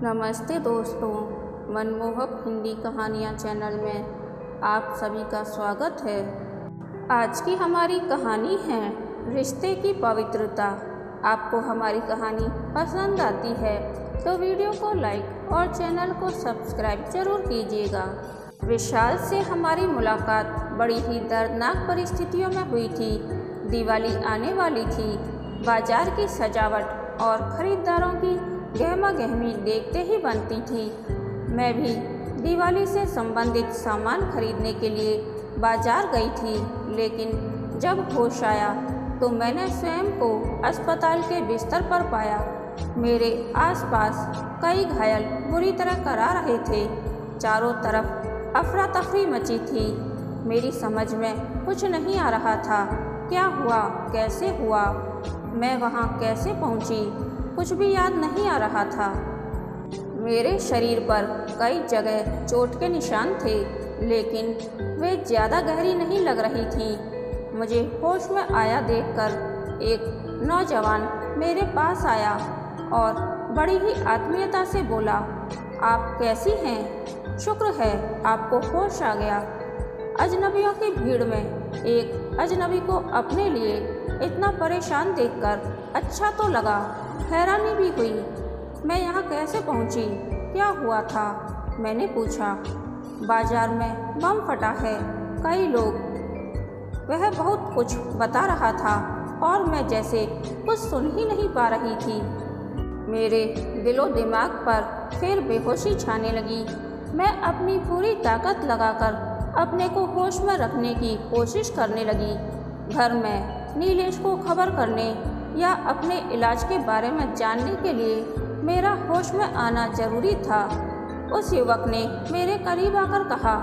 नमस्ते दोस्तों, मनमोहक हिंदी कहानियाँ चैनल में आप सभी का स्वागत है। आज की हमारी कहानी है रिश्ते की पवित्रता। आपको हमारी कहानी पसंद आती है तो वीडियो को लाइक और चैनल को सब्सक्राइब जरूर कीजिएगा। विशाल से हमारी मुलाकात बड़ी ही दर्दनाक परिस्थितियों में हुई थी। दिवाली आने वाली थी। बाजार की सजावट और खरीदारों की गहमा गहमी देखते ही बनती थी। मैं भी दिवाली से संबंधित सामान खरीदने के लिए बाजार गई थी, लेकिन जब होश आया तो मैंने स्वयं को अस्पताल के बिस्तर पर पाया। मेरे आसपास कई घायल बुरी तरह करा रहे थे। चारों तरफ अफरा तफरी मची थी। मेरी समझ में कुछ नहीं आ रहा था। क्या हुआ, कैसे हुआ, मैं वहाँ कैसे पहुँची, कुछ भी याद नहीं आ रहा था। मेरे शरीर पर कई जगह चोट के निशान थे, लेकिन वे ज़्यादा गहरी नहीं लग रही थी। मुझे होश में आया देखकर एक नौजवान मेरे पास आया और बड़ी ही आत्मीयता से बोला, आप कैसी हैं? शुक्र है आपको होश आ गया। अजनबियों की भीड़ में एक अजनबी को अपने लिए इतना परेशान देखकर अच्छा तो लगा, हैरानी भी हुई। मैं यहाँ कैसे पहुँची, क्या हुआ था? मैंने पूछा। बाजार में बम फटा है, कई लोग, वह बहुत कुछ बता रहा था और मैं जैसे कुछ सुन ही नहीं पा रही थी। मेरे दिलो दिमाग पर फिर बेहोशी छाने लगी। मैं अपनी पूरी ताकत लगाकर अपने को होश में रखने की कोशिश करने लगी। घर में नीलेश को खबर करने या अपने इलाज के बारे में जानने के लिए मेरा होश में आना जरूरी था। उस युवक ने मेरे करीब आकर कहा,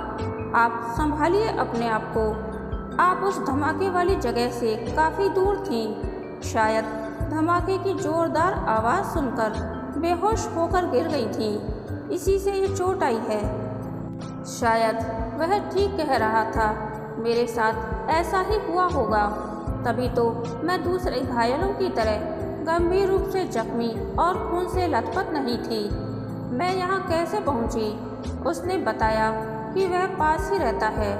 आप संभालिए अपने आप को। आप उस धमाके वाली जगह से काफ़ी दूर थीं। शायद धमाके की जोरदार आवाज़ सुनकर बेहोश होकर गिर गई थी, इसी से ये चोट आई है। शायद वह ठीक कह रहा था, मेरे साथ ऐसा ही हुआ होगा, तभी तो मैं दूसरे घायलों की तरह गंभीर रूप से जख्मी और खून से लथपथ नहीं थी। मैं यहाँ कैसे पहुँची? उसने बताया कि वह पास ही रहता है।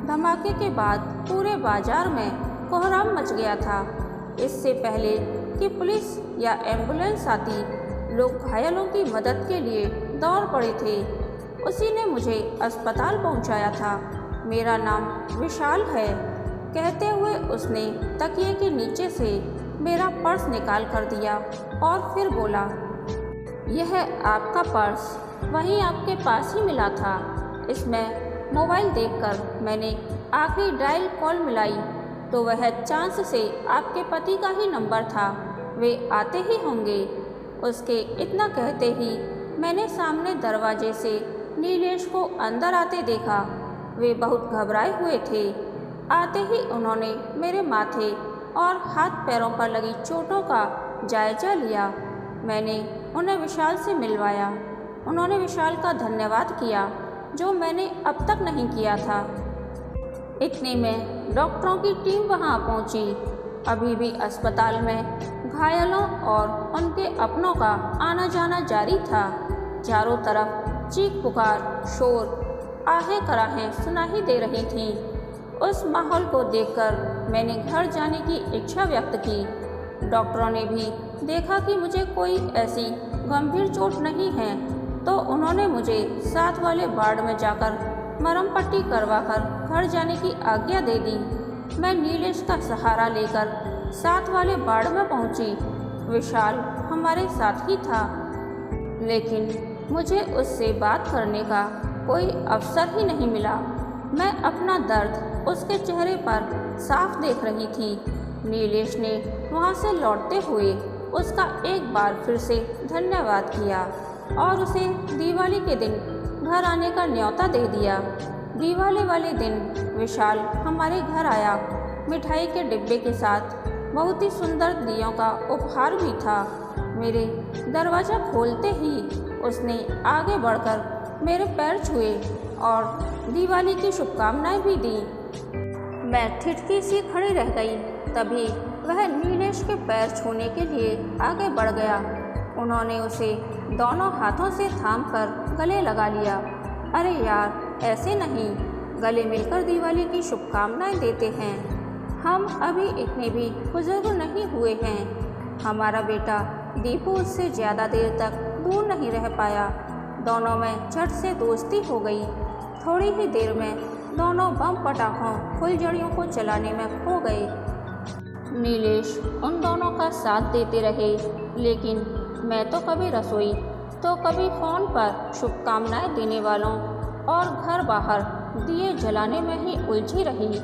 धमाके के बाद पूरे बाजार में कोहराम मच गया था। इससे पहले कि पुलिस या एम्बुलेंस आती, लोग घायलों की मदद के लिए दौड़ पड़े थे। उसी ने मुझे अस्पताल पहुँचाया था। मेरा नाम विशाल है। कहते हुए उसने तकिए के नीचे से मेरा पर्स निकाल कर दिया और फिर बोला, यह आपका पर्स वहीं आपके पास ही मिला था। इसमें मोबाइल देखकर मैंने आखिरी डायल कॉल मिलाई तो वह चांस से आपके पति का ही नंबर था। वे आते ही होंगे। उसके इतना कहते ही मैंने सामने दरवाजे से नीलेश को अंदर आते देखा। वे बहुत घबराए हुए थे। आते ही उन्होंने मेरे माथे और हाथ पैरों पर लगी चोटों का जायजा लिया। मैंने उन्हें विशाल से मिलवाया। उन्होंने विशाल का धन्यवाद किया, जो मैंने अब तक नहीं किया था। इतने में डॉक्टरों की टीम वहां पहुंची। अभी भी अस्पताल में घायलों और उनके अपनों का आना जाना जारी था। चारों तरफ चीख पुकार, शोर, आहें कराहें सुनाई दे रही थीं। उस माहौल को देखकर मैंने घर जाने की इच्छा व्यक्त की। डॉक्टरों ने भी देखा कि मुझे कोई ऐसी गंभीर चोट नहीं है, तो उन्होंने मुझे साथ वाले वार्ड में जाकर मरहम पट्टी करवाकर घर जाने की आज्ञा दे दी। मैं नीलेश का सहारा लेकर साथ वाले वार्ड में पहुंची। विशाल हमारे साथ ही था, लेकिन मुझे उससे बात करने का कोई अवसर ही नहीं मिला। मैं अपना दर्द उसके चेहरे पर साफ देख रही थी। नीलेश ने वहाँ से लौटते हुए उसका एक बार फिर से धन्यवाद किया और उसे दिवाली के दिन घर आने का न्योता दे दिया। दिवाली वाले दिन विशाल हमारे घर आया। मिठाई के डिब्बे के साथ बहुत ही सुंदर दियों का उपहार भी था। मेरे दरवाज़ा खोलते ही उसने आगे बढ़कर मेरे पैर छुए और दिवाली की शुभकामनाएं भी दी। मैं ठिठकी सी खड़ी रह गई। तभी वह नीलेश के पैर छूने के लिए आगे बढ़ गया। उन्होंने उसे दोनों हाथों से थामकर गले लगा लिया। अरे यार, ऐसे नहीं, गले मिलकर दिवाली की शुभकामनाएं देते हैं। हम अभी इतने भी बुजुर्ग नहीं हुए हैं। हमारा बेटा दीपू उससे ज़्यादा देर तक दूर नहीं रह पाया। दोनों में झट से दोस्ती हो गई। थोड़ी ही देर में दोनों बम पटाखों फुलझड़ियों को चलाने में खो गए। नीलेश उन दोनों का साथ देते रहे, लेकिन मैं तो कभी रसोई तो कभी फ़ोन पर शुभकामनाएं देने वालों और घर बाहर दिए जलाने में ही उलझी रही।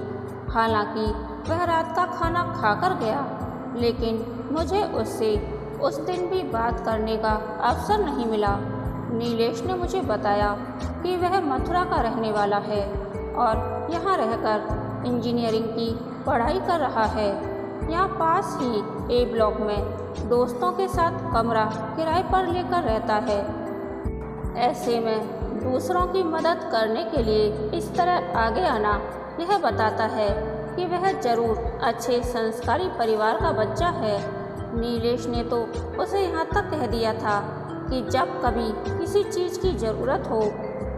हालांकि वह रात का खाना खाकर गया, लेकिन मुझे उससे उस दिन भी बात करने का अवसर नहीं मिला। नीलेश ने मुझे बताया कि वह मथुरा का रहने वाला है और यहाँ रहकर इंजीनियरिंग की पढ़ाई कर रहा है। यहाँ पास ही ए ब्लॉक में दोस्तों के साथ कमरा किराए पर लेकर रहता है। ऐसे में दूसरों की मदद करने के लिए इस तरह आगे आना यह बताता है कि वह जरूर अच्छे संस्कारी परिवार का बच्चा है। नीलेश ने तो उसे यहाँ तक कह दिया था कि जब कभी किसी चीज़ की ज़रूरत हो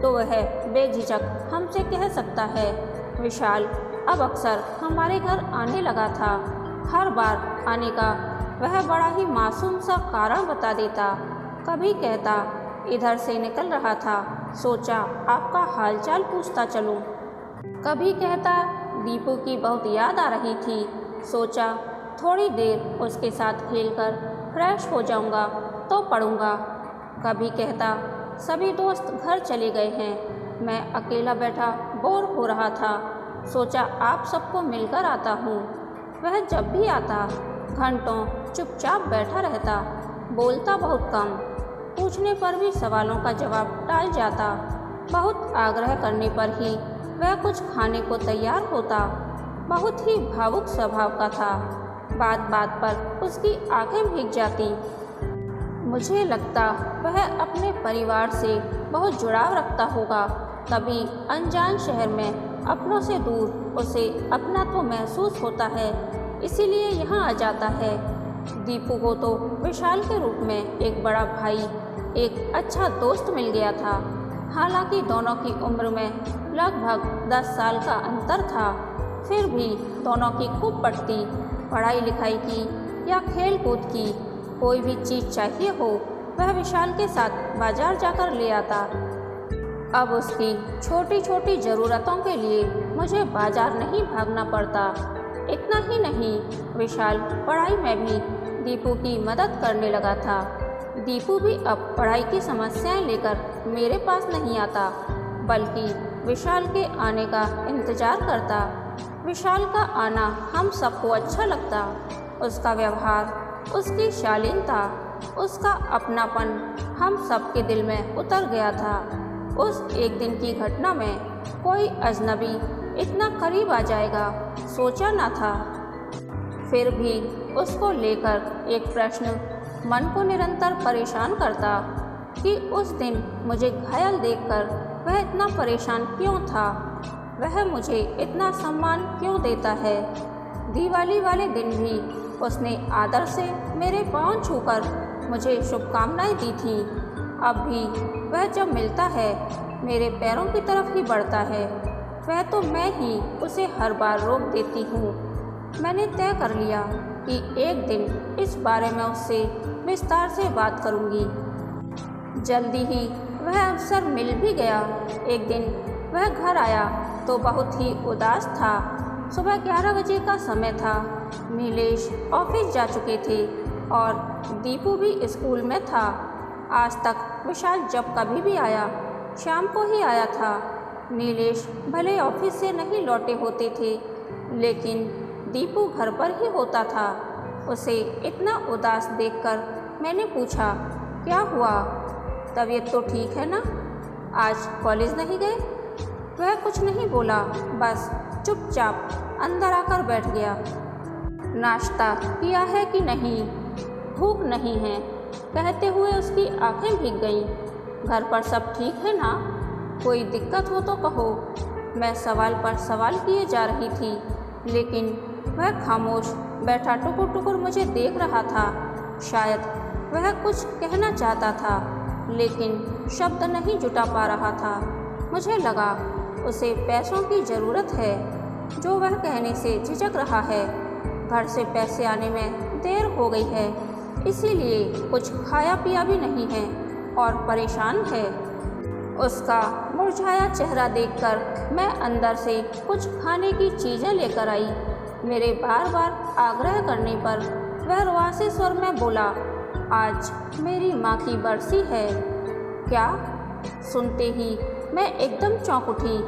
तो वह बेझिझक हमसे कह सकता है। विशाल अब अक्सर हमारे घर आने लगा था। हर बार आने का वह बड़ा ही मासूम सा कारण बता देता। कभी कहता इधर से निकल रहा था, सोचा आपका हालचाल पूछता चलूं। कभी कहता दीपू की बहुत याद आ रही थी, सोचा थोड़ी देर उसके साथ खेलकर फ्रेश हो जाऊंगा तो पढ़ूंगा। कभी कहता सभी दोस्त घर चले गए हैं, मैं अकेला बैठा बोर हो रहा था, सोचा आप सबको मिलकर आता हूँ। वह जब भी आता घंटों चुपचाप बैठा रहता, बोलता बहुत कम, पूछने पर भी सवालों का जवाब टाल जाता। बहुत आग्रह करने पर ही वह कुछ खाने को तैयार होता। बहुत ही भावुक स्वभाव का था। बात बात पर उसकी आंखें भीग जाती। मुझे लगता वह अपने परिवार से बहुत जुड़ाव रखता होगा, तभी अनजान शहर में अपनों से दूर उसे अपना तो महसूस होता है, इसीलिए यहाँ आ जाता है। दीपू को तो विशाल के रूप में एक बड़ा भाई, एक अच्छा दोस्त मिल गया था। हालांकि दोनों की उम्र में लगभग 10 साल का अंतर था, फिर भी दोनों की खूब पटती। पढ़ाई लिखाई की या खेल कूद की कोई भी चीज़ चाहिए हो, वह विशाल के साथ बाजार जाकर ले आता। अब उसकी छोटी छोटी ज़रूरतों के लिए मुझे बाजार नहीं भागना पड़ता। इतना ही नहीं, विशाल पढ़ाई में भी दीपू की मदद करने लगा था। दीपू भी अब पढ़ाई की समस्याएं लेकर मेरे पास नहीं आता, बल्कि विशाल के आने का इंतज़ार करता। विशाल का आना हम सबको अच्छा लगता। उसका व्यवहार, उसकी शालीनता, उसका अपनापन हम सबके दिल में उतर गया था। उस एक दिन की घटना में कोई अजनबी इतना करीब आ जाएगा सोचा ना था। फिर भी उसको लेकर एक प्रश्न मन को निरंतर परेशान करता कि उस दिन मुझे घायल देखकर वह इतना परेशान क्यों था, वह मुझे इतना सम्मान क्यों देता है। दिवाली वाले दिन भी उसने आदर से मेरे पाँव छूकर मुझे शुभकामनाएं दी थी। अब भी वह जब मिलता है मेरे पैरों की तरफ ही बढ़ता है। वह तो मैं ही उसे हर बार रोक देती हूँ। मैंने तय कर लिया कि एक दिन इस बारे में उससे विस्तार से बात करूँगी। जल्दी ही वह अवसर मिल भी गया। एक दिन वह घर आया तो बहुत ही उदास था। सुबह 11 बजे का समय था। नीलेश ऑफिस जा चुके थे और दीपू भी स्कूल में था। आज तक विशाल जब कभी भी आया शाम को ही आया था। नीलेश भले ऑफिस से नहीं लौटे होते थे, लेकिन दीपू घर पर ही होता था। उसे इतना उदास देखकर मैंने पूछा, क्या हुआ, तबीयत तो ठीक है ना, आज कॉलेज नहीं गए? वह कुछ नहीं बोला, बस चुपचाप अंदर आकर बैठ गया। नाश्ता किया है कि नहीं, भूख नहीं है, कहते हुए उसकी आंखें भीग गईं। घर पर सब ठीक है ना, कोई दिक्कत हो तो कहो। मैं सवाल पर सवाल किए जा रही थी, लेकिन वह खामोश बैठा टुकुर टुकुर मुझे देख रहा था। शायद वह कुछ कहना चाहता था, लेकिन शब्द नहीं जुटा पा रहा था। मुझे लगा उसे पैसों की ज़रूरत है, जो वह कहने से झिझक रहा है। घर से पैसे आने में देर हो गई है, इसीलिए कुछ खाया पिया भी नहीं है और परेशान है। उसका मुरझाया चेहरा देखकर मैं अंदर से कुछ खाने की चीज़ें लेकर आई। मेरे बार बार आग्रह करने पर वह रुआसे स्वर में बोला, आज मेरी माँ की बरसी है। क्या? सुनते ही मैं एकदम चौंक उठी,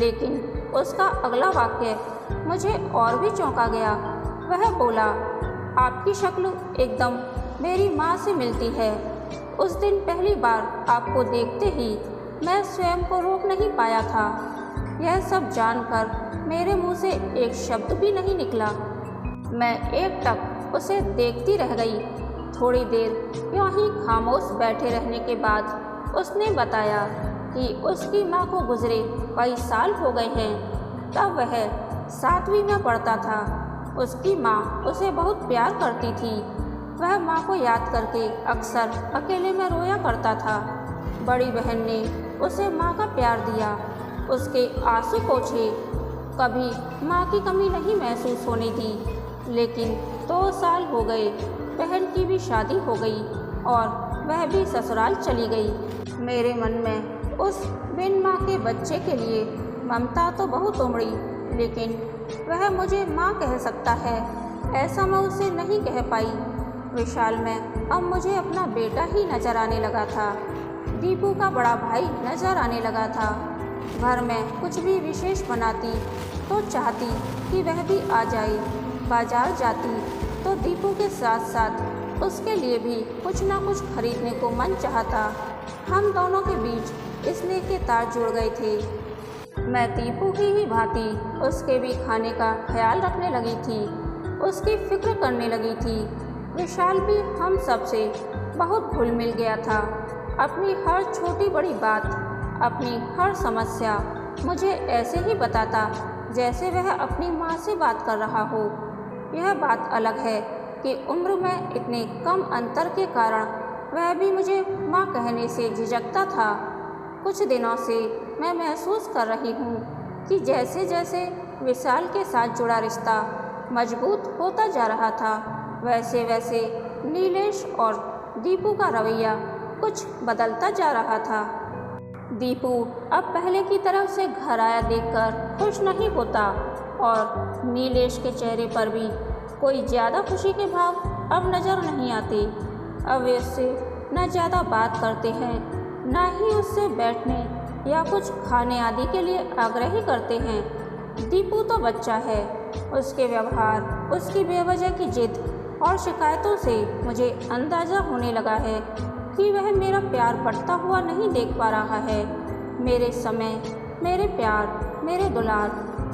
लेकिन उसका अगला वाक्य मुझे और भी चौंका गया। वह बोला, आपकी शक्ल एकदम मेरी माँ से मिलती है। उस दिन पहली बार आपको देखते ही मैं स्वयं को रोक नहीं पाया था। यह सब जानकर मेरे मुंह से एक शब्द भी नहीं निकला। मैं एकटक उसे देखती रह गई। थोड़ी देर यूं ही खामोश बैठे रहने के बाद उसने बताया कि उसकी माँ को गुजरे कई साल हो गए हैं। तब वह 7वीं में पढ़ता था। उसकी माँ उसे बहुत प्यार करती थी। वह माँ को याद करके अक्सर अकेले में रोया करता था। बड़ी बहन ने उसे माँ का प्यार दिया, उसके आंसू पोंछे। कभी माँ की कमी नहीं महसूस होने दी। लेकिन 2 साल हो गए, बहन की भी शादी हो गई और वह भी ससुराल चली गई। मेरे मन में उस बिन माँ के बच्चे के लिए ममता तो बहुत उमड़ी, लेकिन वह मुझे माँ कह सकता है, ऐसा मैं उसे नहीं कह पाई। विशाल में अब मुझे अपना बेटा ही नजर आने लगा था। दीपू का बड़ा भाई नजर आने लगा था। घर में कुछ भी विशेष बनाती तो चाहती कि वह भी आ जाए। बाजार जाती तो दीपू के साथ साथ उसके लिए भी कुछ ना कुछ खरीदने को मन चाहता। हम दोनों के बीच स्नेह के तार जुड़ गए थे। मैं दीपू की ही भांति उसके भी खाने का ख्याल रखने लगी थी, उसकी फिक्र करने लगी थी। विशाल भी हम सब से बहुत घुल मिल गया था। अपनी हर छोटी बड़ी बात, अपनी हर समस्या मुझे ऐसे ही बताता जैसे वह अपनी माँ से बात कर रहा हो। यह बात अलग है कि उम्र में इतने कम अंतर के कारण वह भी मुझे माँ कहने से झिझकता था। कुछ दिनों से मैं महसूस कर रही हूँ कि जैसे जैसे विशाल के साथ जुड़ा रिश्ता मजबूत होता जा रहा था, वैसे वैसे नीलेश और दीपू का रवैया कुछ बदलता जा रहा था। दीपू अब पहले की तरफ से घर आया देखकर खुश नहीं होता और नीलेश के चेहरे पर भी कोई ज़्यादा खुशी के भाव अब नज़र नहीं आते। अब वे उससे न ज़्यादा बात करते हैं, न ही उससे बैठने या कुछ खाने आदि के लिए आग्रह ही करते हैं। दीपू तो बच्चा है, उसके व्यवहार, उसकी बेवजह की जिद और शिकायतों से मुझे अंदाज़ा होने लगा है कि वह मेरा प्यार बढ़ता हुआ नहीं देख पा रहा है। मेरे समय, मेरे प्यार, मेरे दुलार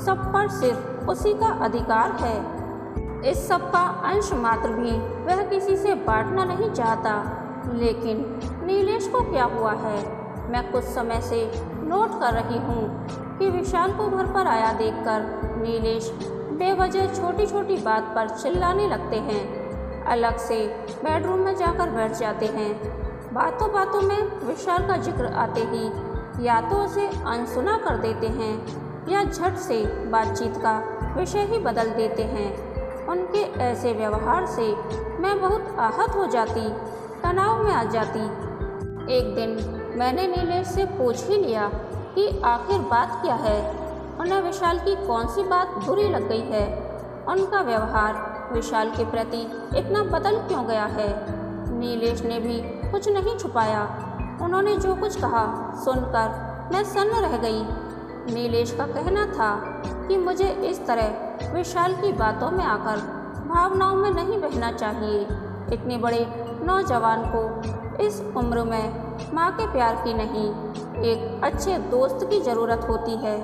सब पर सिर्फ उसी का अधिकार है। इस सब का अंश मात्र भी वह किसी से बांटना नहीं चाहता। लेकिन नीलेश को क्या हुआ है? मैं कुछ समय से नोट कर रही हूँ कि विशाल को घर पर आया देखकर नीलेश बेवजह छोटी छोटी बात पर चिल्लाने लगते हैं। अलग से बेडरूम में जाकर बैठ जाते हैं। बातों बातों में विशाल का जिक्र आते ही या तो उसे अनसुना कर देते हैं या झट से बातचीत का विषय ही बदल देते हैं। उनके ऐसे व्यवहार से मैं बहुत आहत हो जाती, तनाव में आ जाती। एक दिन मैंने नीलेश से पूछ ही लिया कि आखिर बात क्या है, उन्हें विशाल की कौन सी बात बुरी लग गई है, उनका व्यवहार विशाल के प्रति इतना बदल क्यों गया है। नीलेश ने भी कुछ नहीं छुपाया। उन्होंने जो कुछ कहा सुनकर मैं सन्न रह गई। नीलेश का कहना था कि मुझे इस तरह विशाल की बातों में आकर भावनाओं में नहीं बहना चाहिए। इतने बड़े नौजवान को इस उम्र में माँ के प्यार की नहीं, एक अच्छे दोस्त की ज़रूरत होती है।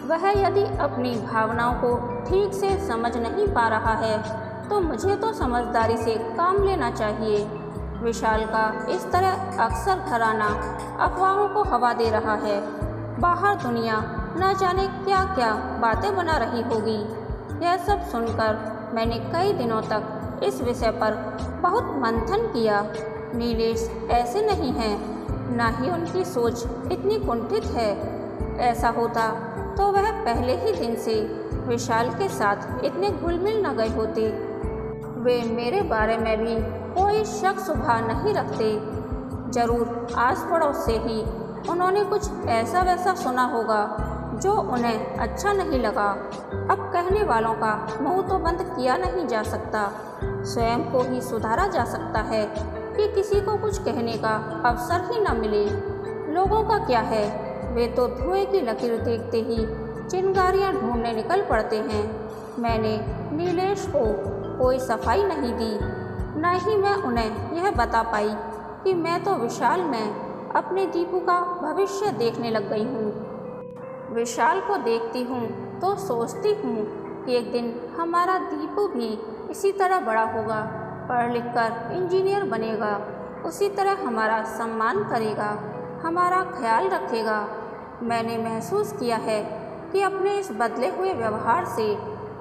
वह यदि अपनी भावनाओं को ठीक से समझ नहीं पा रहा है तो मुझे तो समझदारी से काम लेना चाहिए। विशाल का इस तरह अक्सर घर आना अफवाहों को हवा दे रहा है। बाहर दुनिया न जाने क्या क्या बातें बना रही होगी। यह सब सुनकर मैंने कई दिनों तक इस विषय पर बहुत मंथन किया। नीलेश ऐसे नहीं हैं, ना ही उनकी सोच इतनी कुंठित है। ऐसा होता तो वह पहले ही दिन से विशाल के साथ इतने घुल मिल न गए होते। वे मेरे बारे में भी कोई शक शुबा नहीं रखते। जरूर आस पड़ोस से ही उन्होंने कुछ ऐसा वैसा सुना होगा जो उन्हें अच्छा नहीं लगा। अब कहने वालों का मुंह तो बंद किया नहीं जा सकता। स्वयं को ही सुधारा जा सकता है कि किसी को कुछ कहने का अवसर ही न मिले। लोगों का क्या है, वे तो धुएं की लकीर देखते ही चिंगारियां ढूंढने निकल पड़ते हैं। मैंने नीलेश को कोई सफाई नहीं दी, न ही मैं उन्हें यह बता पाई कि मैं तो विशाल में अपने दीपू का भविष्य देखने लग गई हूँ। विशाल को देखती हूँ तो सोचती हूँ कि एक दिन हमारा दीपू भी इसी तरह बड़ा होगा, पढ़ लिख कर इंजीनियर बनेगा, उसी तरह हमारा सम्मान करेगा, हमारा ख्याल रखेगा। मैंने महसूस किया है कि अपने इस बदले हुए व्यवहार से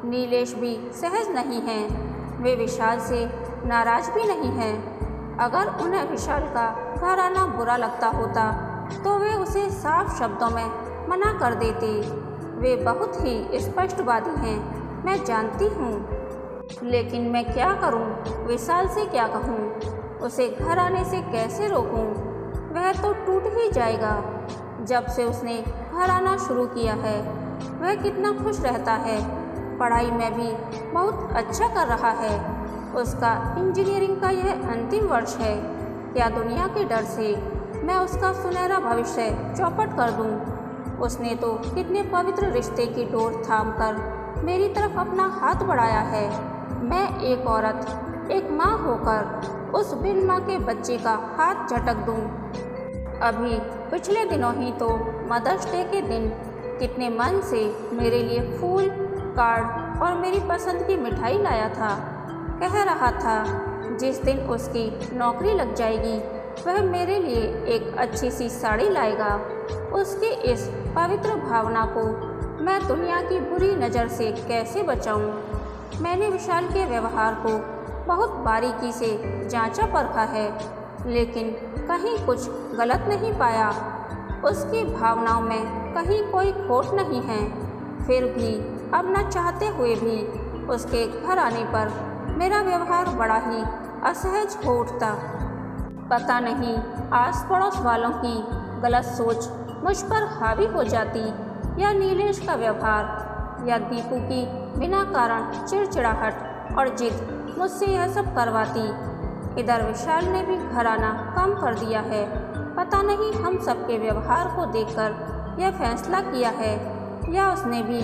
नीलेश भी सहज नहीं हैं। वे विशाल से नाराज भी नहीं हैं। अगर उन्हें विशाल का घर आना बुरा लगता होता तो वे उसे साफ शब्दों में मना कर देते। वे बहुत ही स्पष्टवादी हैं, मैं जानती हूँ। लेकिन मैं क्या करूँ, विशाल से क्या कहूँ, उसे घर आने से कैसे रोकूँ? वह तो टूट ही जाएगा। जब से उसने घर आना शुरू किया है वह कितना खुश रहता है, पढ़ाई में भी बहुत अच्छा कर रहा है। उसका इंजीनियरिंग का यह अंतिम वर्ष है। क्या दुनिया के डर से मैं उसका सुनहरा भविष्य चौपट कर दूं? उसने तो कितने पवित्र रिश्ते की डोर थामकर मेरी तरफ अपना हाथ बढ़ाया है। मैं एक औरत, एक माँ होकर उस बिन माँ के बच्चे का हाथ झटक दूं? अभी पिछले दिनों ही तो मदर्स डे के दिन कितने मन से मेरे लिए फूल, कार्ड और मेरी पसंद की मिठाई लाया था। कह रहा था जिस दिन उसकी नौकरी लग जाएगी वह मेरे लिए एक अच्छी सी साड़ी लाएगा। उसकी इस पवित्र भावना को मैं दुनिया की बुरी नज़र से कैसे बचाऊं? मैंने विशाल के व्यवहार को बहुत बारीकी से जांचा परखा है, लेकिन कहीं कुछ गलत नहीं पाया। उसकी भावनाओं में कहीं कोई खोट नहीं है। फिर भी अब न चाहते हुए भी उसके घर आने पर मेरा व्यवहार बड़ा ही असहज हो उठता। पता नहीं आस पड़ोस वालों की गलत सोच मुझ पर हावी हो जाती, या नीलेश का व्यवहार, या दीपू की बिना कारण चिड़चिड़ाहट और जिद मुझसे यह सब करवाती। इधर विशाल ने भी घर आना कम कर दिया है। पता नहीं हम सबके व्यवहार को देखकर यह फैसला किया है, या उसने भी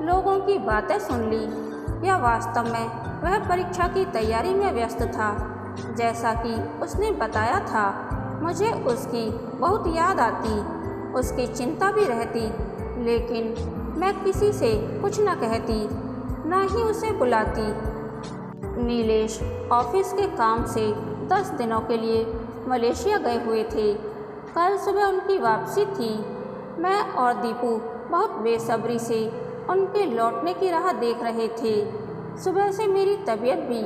लोगों की बातें सुन ली, या वास्तव में वह परीक्षा की तैयारी में व्यस्त था। जैसा कि उसने बताया था, मुझे उसकी बहुत याद आती, उसकी चिंता भी रहती, लेकिन मैं किसी से कुछ न कहती, न ही उसे बुलाती। नीलेश ऑफिस के काम से 10 दिनों के लिए मलेशिया गए हुए थे। कल सुबह उनकी वापसी थी। मैं और दीपू बहुत बेसब्री से उनके लौटने की राह देख रहे थे। सुबह से मेरी तबीयत भी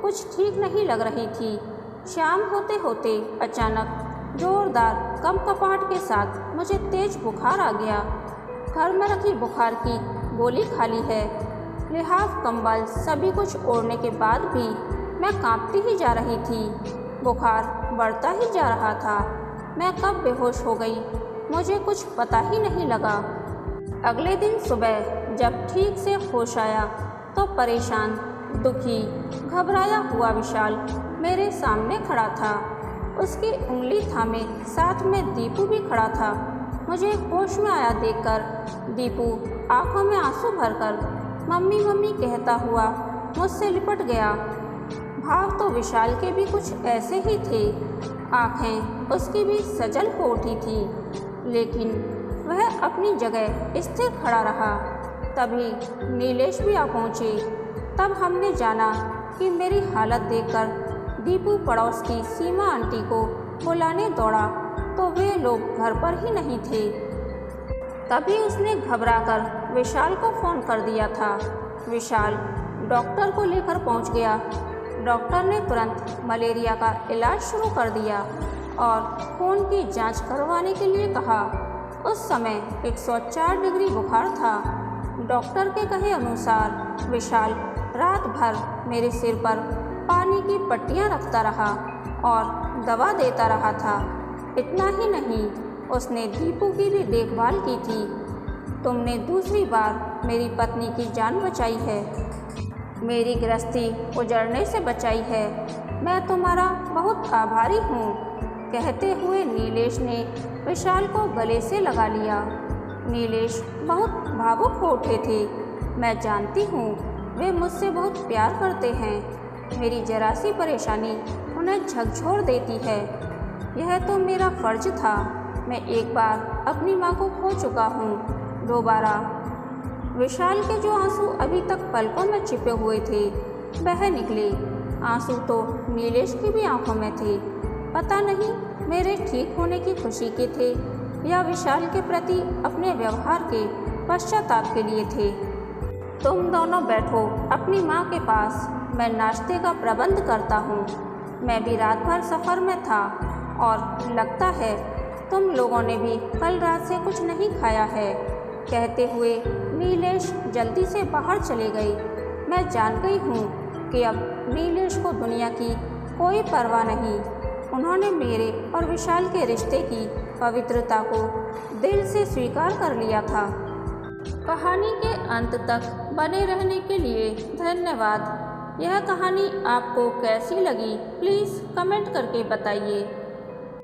कुछ ठीक नहीं लग रही थी। शाम होते होते अचानक जोरदार कंपकपाहट के साथ मुझे तेज बुखार आ गया। घर में रखी बुखार की गोली खाली है। लिहाफ, कंबल सभी कुछ ओढ़ने के बाद भी मैं कांपती ही जा रही थी। बुखार बढ़ता ही जा रहा था। मैं कब बेहोश हो गई मुझे कुछ पता ही नहीं लगा। अगले दिन सुबह जब ठीक से होश आया तो परेशान, दुखी, घबराया हुआ विशाल मेरे सामने खड़ा था। उसकी उंगली थामे साथ में दीपू भी खड़ा था। मुझे होश में आया देखकर दीपू आंखों में आंसू भरकर मम्मी मम्मी कहता हुआ मुझसे लिपट गया। भाव तो विशाल के भी कुछ ऐसे ही थे। आंखें उसकी भी सजल हो उठी थी, लेकिन वह अपनी जगह स्थिर खड़ा रहा। तभी नीलेश भी आ पहुँचे। तब हमने जाना कि मेरी हालत देखकर दीपू पड़ोस की सीमा आंटी को बुलाने दौड़ा, तो वे लोग घर पर ही नहीं थे। तभी उसने घबराकर विशाल को फ़ोन कर दिया था। विशाल डॉक्टर को लेकर पहुंच गया। डॉक्टर ने तुरंत मलेरिया का इलाज शुरू कर दिया और खून की जांच करवाने के लिए कहा। उस समय 104 डिग्री बुखार था। डॉक्टर के कहे अनुसार विशाल रात भर मेरे सिर पर पानी की पट्टियां रखता रहा और दवा देता रहा था। इतना ही नहीं, उसने दीपू की भी देखभाल की थी। तुमने दूसरी बार मेरी पत्नी की जान बचाई है, मेरी गृहस्थी उजड़ने से बचाई है। मैं तुम्हारा बहुत आभारी हूँ, कहते हुए नीलेश ने विशाल को गले से लगा लिया। नीलेश बहुत भावुक हो उठे थे। मैं जानती हूँ वे मुझसे बहुत प्यार करते हैं। मेरी जरा सी परेशानी उन्हें झकझोर देती है। यह तो मेरा फर्ज था। मैं एक बार अपनी माँ को खो चुका हूँ, दोबारा। विशाल के जो आंसू अभी तक पलकों में छिपे हुए थे बह निकले। आंसू तो नीलेश की भी आंखों में थे। पता नहीं मेरे ठीक होने की खुशी के थे या विशाल के प्रति अपने व्यवहार के पश्चाताप के लिए थे। तुम दोनों बैठो अपनी माँ के पास, मैं नाश्ते का प्रबंध करता हूँ। मैं भी रात भर सफ़र में था और लगता है तुम लोगों ने भी कल रात से कुछ नहीं खाया है, कहते हुए नीलेश जल्दी से बाहर चले गए। मैं जान गई हूँ कि अब नीलेश को दुनिया की कोई परवाह नहीं। उन्होंने मेरे और विशाल के रिश्ते की पवित्रता को दिल से स्वीकार कर लिया था। कहानी के अंत तक बने रहने के लिए धन्यवाद। यह कहानी आपको कैसी लगी प्लीज़ कमेंट करके बताइए।